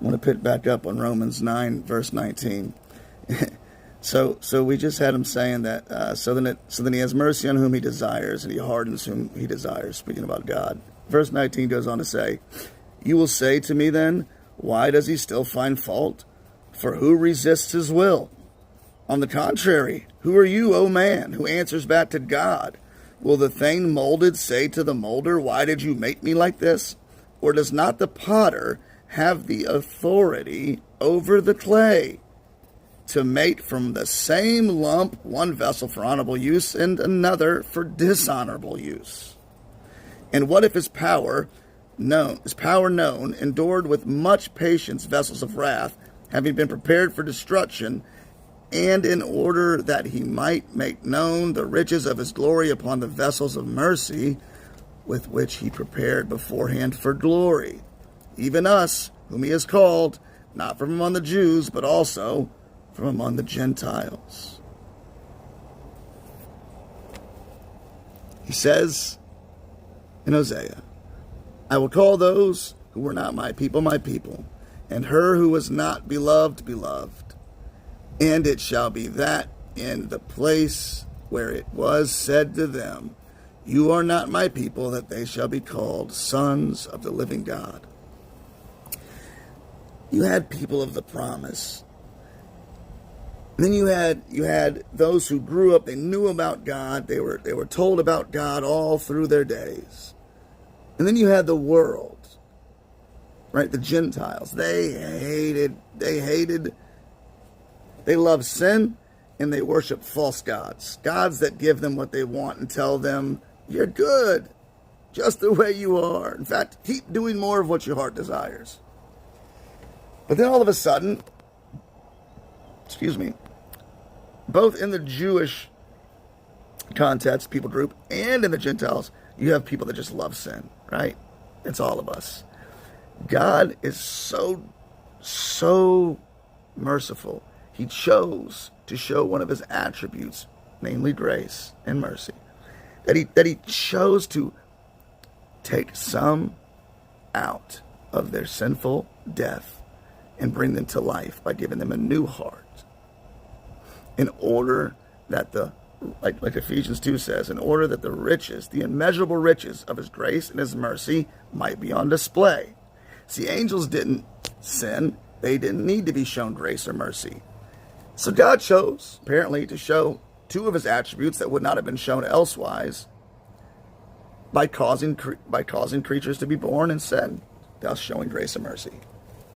want to pick back up on Romans 9, verse 19. So we just had him saying that, so then he has mercy on whom he desires, and he hardens whom he desires, speaking about God. Verse 19 goes on to say, you will say to me then, why does he still find fault? For who resists his will? On the contrary, who are you, O man, who answers back to God? Will the thing molded say to the molder, why did you make me like this? Or does not the potter have the authority over the clay to make from the same lump one vessel for honorable use and another for dishonorable use? And what if his power known, endured with much patience vessels of wrath, having been prepared for destruction, and in order that he might make known the riches of his glory upon the vessels of mercy, with which he prepared beforehand for glory, even us, whom he has called, not from among the Jews, but also from among the Gentiles. He says in Hosea, I will call those who were not my people, and her who was not beloved, beloved. And it shall be that in the place where it was said to them, you are not my people, that they shall be called sons of the living God. You had people of the promise. And then you had those who grew up, they knew about God, they were told about God all through their days. And then you had the world, right? The Gentiles. They love sin, and they worship false gods. Gods that give them what they want and tell them, you're good, just the way you are. In fact, keep doing more of what your heart desires. But then all of a sudden, both in the Jewish context, people group, and in the Gentiles, you have people that just love sin, right? It's all of us. God is so merciful. He chose to show one of his attributes, namely grace and mercy. That he chose to take some out of their sinful death and bring them to life by giving them a new heart. In order that like Ephesians 2 says, in order that the riches, the immeasurable riches of his grace and his mercy might be on display. See, angels didn't sin. They didn't need to be shown grace or mercy. So God chose, apparently, to show two of his attributes that would not have been shown elsewise by causing creatures to be born in sin, thus showing grace and mercy.